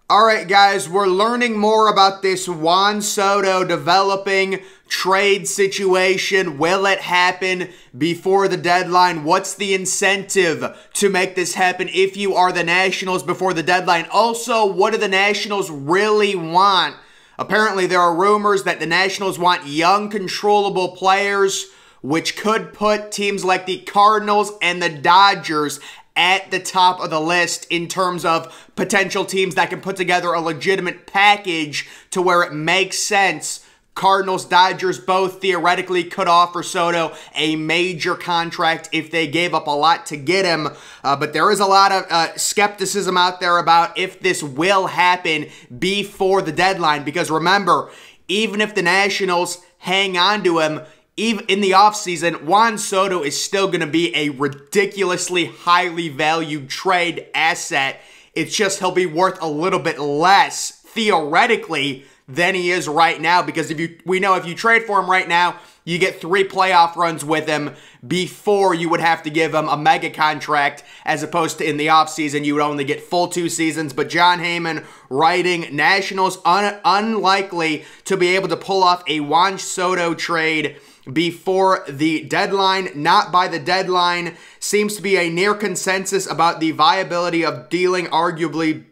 All right, guys, we're learning more about this Juan Soto developing trade situation. Will it happen before the deadline? What's the incentive to make this happen if you are the Nationals before the deadline? Also, what do the Nationals really want? Apparently, there are rumors that the Nationals want young, controllable players, which could put teams like the Cardinals and the Dodgers at the top of the list in terms of potential teams that can put together a legitimate package to where it makes sense. Cardinals, Dodgers both theoretically could offer Soto a major contract if they gave up a lot to get him. But there is a lot of skepticism out there about if this will happen before the deadline. Because remember, even if the Nationals hang on to him, even in the offseason, Juan Soto is still going to be a ridiculously highly valued trade asset. It's just he'll be worth a little bit less, theoretically, than he is right now. Because we know if you trade for him right now, you get 3 playoff runs with him before you would have to give him a mega contract, as opposed to in the offseason, you would only get full 2 seasons. But Jon Heyman writing, Nationals unlikely to be able to pull off a Juan Soto trade before the deadline. Not by the deadline. Seems to be a near consensus about the viability of dealing arguably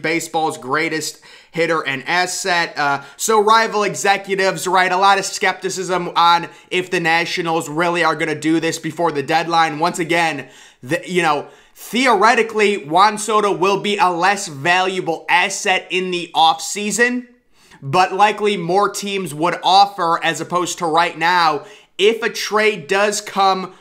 baseball's greatest hitter and asset. So rival executives, right, a lot of skepticism on if the Nationals really are going to do this before the deadline. Once again, theoretically, Juan Soto will be a less valuable asset in the offseason, but likely more teams would offer as opposed to right now. If a trade does come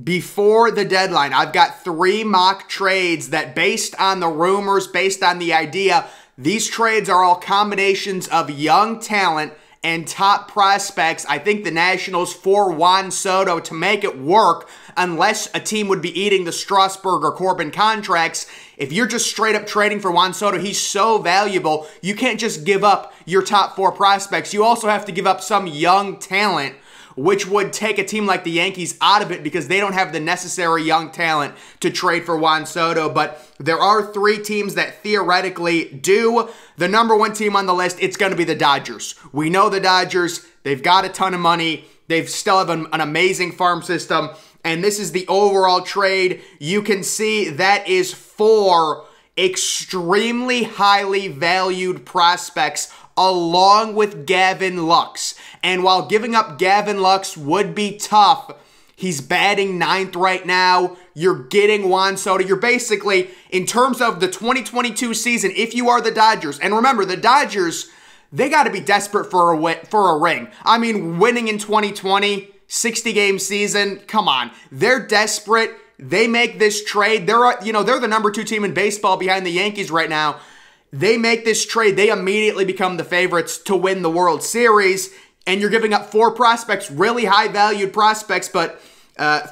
before the deadline, I've got 3 mock trades that, based on the rumors, based on the idea, these trades are all combinations of young talent and top prospects. I think the Nationals, for Juan Soto to make it work, unless a team would be eating the Strasburg or Corbin contracts, if you're just straight up trading for Juan Soto, he's so valuable, you can't just give up your top 4 prospects. You also have to give up some young talent, which would take a team like the Yankees out of it because they don't have the necessary young talent to trade for Juan Soto. But there are 3 teams that theoretically do. The number 1 team on the list, it's going to be the Dodgers. We know the Dodgers. They've got a ton of money. They still have an amazing farm system. And this is the overall trade. You can see that is 4 extremely highly valued prospects along with Gavin Lux. And while giving up Gavin Lux would be tough, he's batting 9th right now. You're getting Juan Soto. You're basically, in terms of the 2022 season, if you are the Dodgers, and remember, the Dodgers, they got to be desperate for a ring. I mean, winning in 2020, 60-game season, come on. They're desperate. They make this trade. They're the number 2 team in baseball behind the Yankees right now. They make this trade, they immediately become the favorites to win the World Series, and you're giving up 4 prospects, really high-valued prospects, but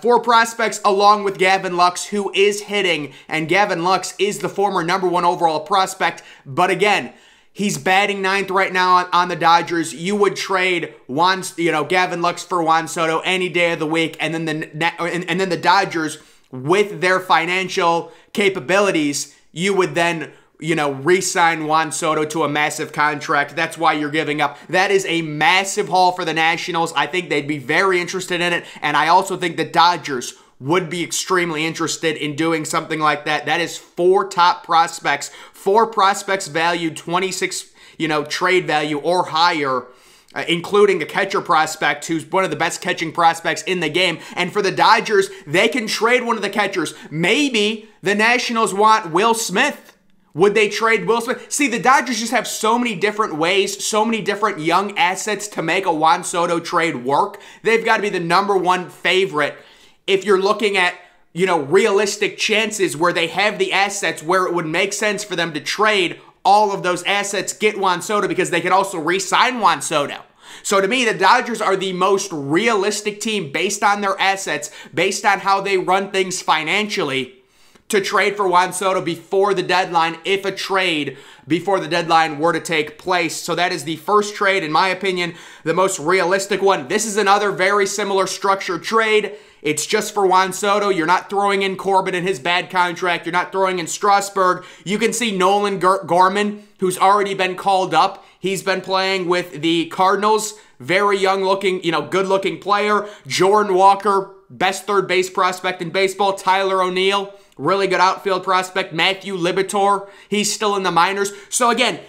4 prospects along with Gavin Lux, who is hitting, and Gavin Lux is the former number 1 overall prospect, but again, he's batting 9th right now on the Dodgers. You would trade Gavin Lux for Juan Soto any day of the week, and then the Dodgers, with their financial capabilities, you would then re-sign Juan Soto to a massive contract. That's why you're giving up. That is a massive haul for the Nationals. I think they'd be very interested in it, and I also think the Dodgers would be extremely interested in doing something like that. That is 4 top prospects, 4 prospects valued 26, trade value or higher, including a catcher prospect who's one of the best catching prospects in the game. And for the Dodgers, they can trade one of the catchers. Maybe the Nationals want Will Smith. Would they trade Will Smith? See, the Dodgers just have so many different ways, so many different young assets to make a Juan Soto trade work. They've got to be the number 1 favorite if you're looking at, realistic chances where they have the assets where it would make sense for them to trade all of those assets, get Juan Soto, because they could also re-sign Juan Soto. So to me, the Dodgers are the most realistic team based on their assets, based on how they run things financially, to trade for Juan Soto before the deadline, if a trade before the deadline were to take place. So that is the first trade, in my opinion, the most realistic one. This is another very similar structured trade. It's just for Juan Soto. You're not throwing in Corbin and his bad contract. You're not throwing in Strasburg. You can see Nolan Gorman, who's already been called up. He's been playing with the Cardinals. Very young-looking, good-looking player. Jordan Walker, best third base prospect in baseball. Tyler O'Neill, really good outfield prospect. Matthew Liberatore, he's still in the minors. So again,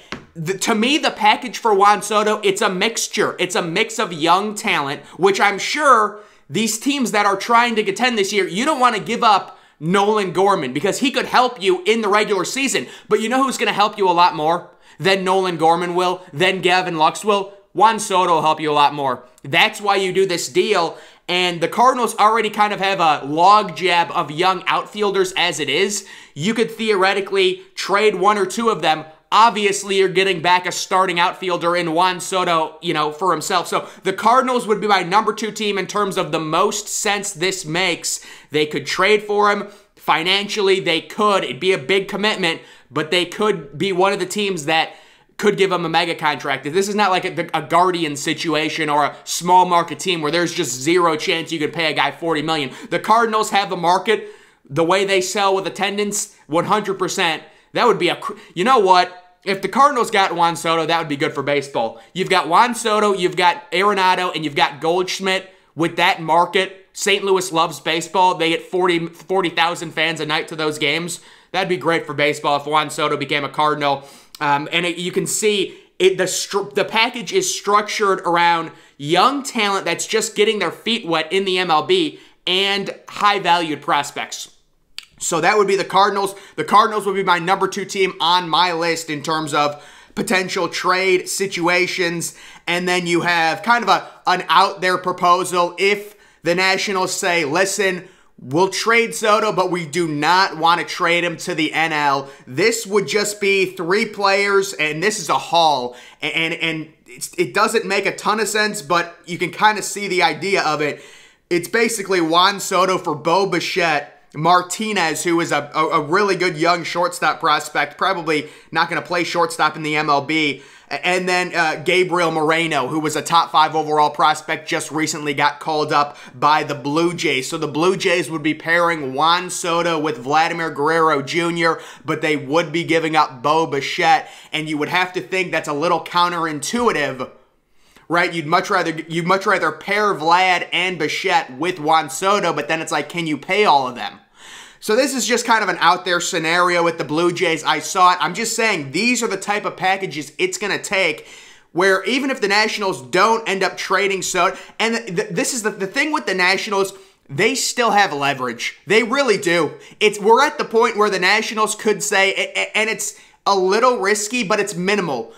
to me, the package for Juan Soto, it's a mixture. It's a mix of young talent, which I'm sure these teams that are trying to contend this year, you don't want to give up Nolan Gorman because he could help you in the regular season. But you know who's going to help you a lot more than Nolan Gorman will, than Gavin Lux will? Juan Soto will help you a lot more. That's why you do this deal. And the Cardinals already kind of have a logjam of young outfielders as it is. You could theoretically trade one or two of them. Obviously, you're getting back a starting outfielder in Juan Soto, for himself. So the Cardinals would be my number 2 team in terms of the most sense this makes. They could trade for him. Financially, they could. It'd be a big commitment, but they could be one of the teams that could give him a mega contract. This is not like a Guardian situation or a small market team where there's just zero chance you could pay a guy $40 million. The Cardinals have the market, the way they sell with attendance, 100%. That would be you know what? If the Cardinals got Juan Soto, that would be good for baseball. You've got Juan Soto, you've got Arenado, and you've got Goldschmidt. With that market, St. Louis loves baseball. They get 40,000 fans a night to those games. That'd be great for baseball if Juan Soto became a Cardinal. You can see the package is structured around young talent that's just getting their feet wet in the MLB and high-valued prospects. So that would be the Cardinals. The Cardinals would be my number 2 team on my list in terms of potential trade situations. And then you have kind of an out-there proposal if the Nationals say, listen, we'll trade Soto, but we do not want to trade him to the NL. This would just be 3 players, and this is a haul. And it doesn't make a ton of sense, but you can kind of see the idea of it. It's basically Juan Soto for Bo Bichette, Martinez, who is a really good young shortstop prospect, probably not going to play shortstop in the MLB, and then Gabriel Moreno, who was a top 5 overall prospect, just recently got called up by the Blue Jays. So the Blue Jays would be pairing Juan Soto with Vladimir Guerrero Jr., but they would be giving up Bo Bichette, and you would have to think that's a little counterintuitive, right? You'd much rather pair Vlad and Bichette with Juan Soto, but then it's like, can you pay all of them? So this is just kind of an out there scenario with the Blue Jays. I saw it. I'm just saying these are the type of packages it's going to take where even if the Nationals don't end up trading Soto, and this is the thing with the Nationals, they still have leverage. They really do. We're at the point where the Nationals could say, and it's a little risky, but it's minimal.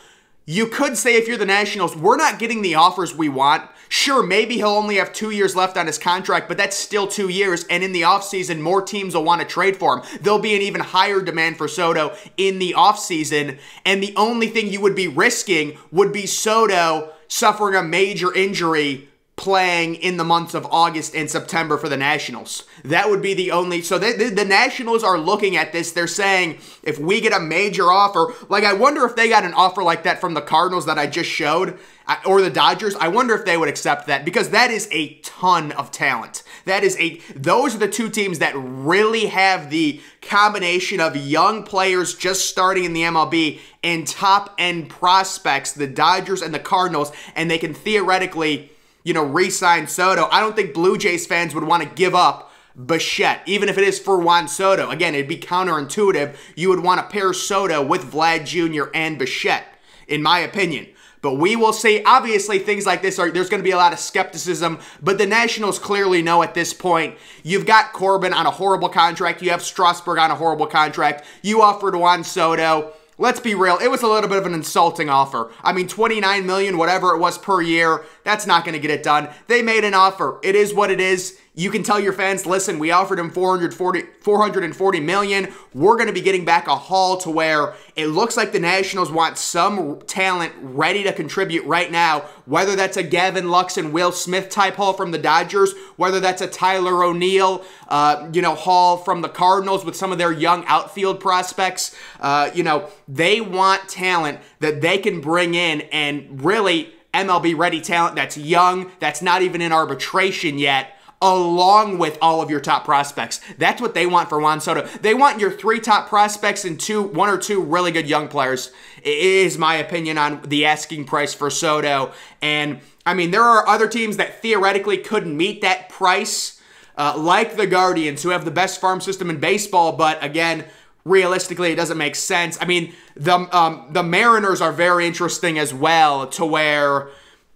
You could say if you're the Nationals, we're not getting the offers we want. Sure, maybe he'll only have 2 years left on his contract, but that's still 2 years, and in the offseason, more teams will want to trade for him. There'll be an even higher demand for Soto in the offseason, and the only thing you would be risking would be Soto suffering a major injury playing in the months of August and September for the Nationals. That would be the only... So the Nationals are looking at this. They're saying, if we get a major offer... Like, I wonder if they got an offer like that from the Cardinals that I just showed, or the Dodgers. I wonder if they would accept that, because that is a ton of talent. Those are the 2 teams that really have the combination of young players just starting in the MLB and top-end prospects, the Dodgers and the Cardinals, and they can theoretically... re-sign Soto. I don't think Blue Jays fans would want to give up Bichette, even if it is for Juan Soto. Again, it'd be counterintuitive. You would want to pair Soto with Vlad Jr. and Bichette, in my opinion. But we will see. Obviously, things like this, there's going to be a lot of skepticism, but the Nationals clearly know at this point, you've got Corbin on a horrible contract. You have Strasburg on a horrible contract. You offered Juan Soto. Let's be real, it was a little bit of an insulting offer. I mean, $29 million, whatever it was per year, that's not going to get it done. They made an offer. It is what it is. You can tell your fans, listen, we offered him $440 million. We're going to be getting back a haul to where it looks like the Nationals want some talent ready to contribute right now, whether that's a Gavin Lux and Will Smith type haul from the Dodgers, whether that's a Tyler O'Neill, haul from the Cardinals with some of their young outfield prospects. They want talent that they can bring in, and really MLB ready talent that's young, that's not even in arbitration yet, along with all of your top prospects. That's what they want for Juan Soto. They want your 3 top prospects and one or two really good young players, is my opinion on the asking price for Soto. And, I mean, there are other teams that theoretically could meet that price, like the Guardians, who have the best farm system in baseball, but, again, realistically, it doesn't make sense. I mean, the Mariners are very interesting as well, to where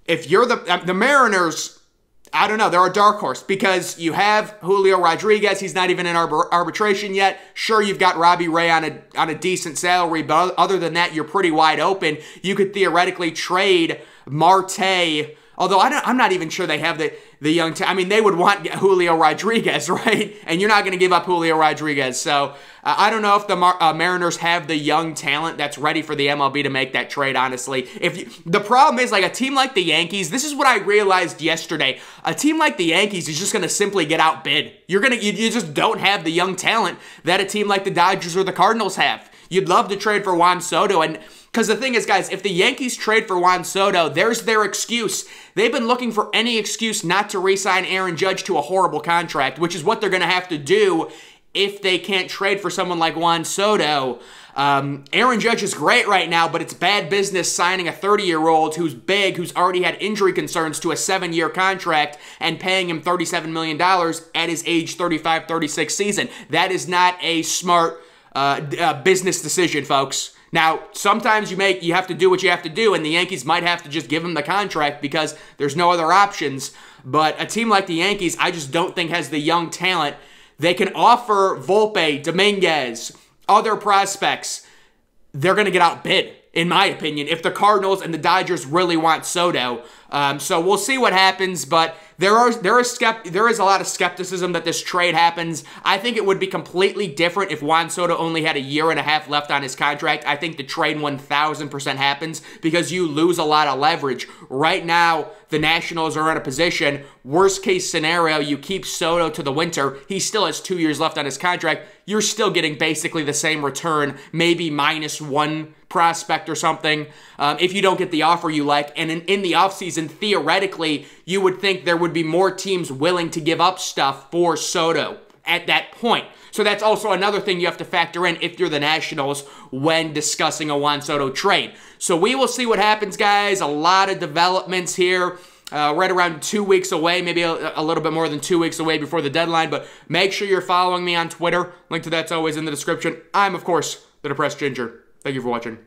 if you're the Mariners, I don't know, they're a dark horse because you have Julio Rodriguez. He's not even in arbitration yet. Sure, you've got Robbie Ray on a decent salary, but other than that, you're pretty wide open. You could theoretically trade Marte, although I'm not even sure they have the young I mean, they would want Julio Rodriguez, right? And you're not going to give up Julio Rodriguez. So I don't know if the Mariners have the young talent that's ready for the MLB to make that trade, honestly. The problem is, like, a team like the Yankees, this is what I realized yesterday. A team like the Yankees is just going to simply get outbid. You just don't have the young talent that a team like the Dodgers or the Cardinals have. You'd love to trade for Juan Soto, and because the thing is, guys, if the Yankees trade for Juan Soto, there's their excuse. They've been looking for any excuse not to re-sign Aaron Judge to a horrible contract, which is what they're going to have to do if they can't trade for someone like Juan Soto. Aaron Judge is great right now, but it's bad business signing a 30-year-old who's big, who's already had injury concerns, to a 7-year contract and paying him $37 million at his age 35, 36 season. That is not a smart business decision, folks. Now, sometimes you have to do what you have to do, and the Yankees might have to just give him the contract because there's no other options. But a team like the Yankees, I just don't think has the young talent. They can offer Volpe, Dominguez, other prospects. They're going to get outbid, in my opinion, if the Cardinals and the Dodgers really want Soto. So we'll see what happens, but there is a lot of skepticism that this trade happens. I think it would be completely different if Juan Soto only had a year and a half left on his contract. I think the trade 1,000% happens because you lose a lot of leverage. Right now, the Nationals are in a position, worst case scenario, you keep Soto to the winter. He still has 2 years left on his contract. You're still getting basically the same return, maybe -1 prospect or something, if you don't get the offer you like. And in the offseason, theoretically, you would think there would be more teams willing to give up stuff for Soto at that point. So that's also another thing you have to factor in if you're the Nationals when discussing a Juan Soto trade. So we will see what happens, guys. A lot of developments here. Right around 2 weeks away, maybe a little bit more than 2 weeks away before the deadline. But make sure you're following me on Twitter. Link to that's always in the description. I'm, of course, the Depressed Ginger. Thank you for watching.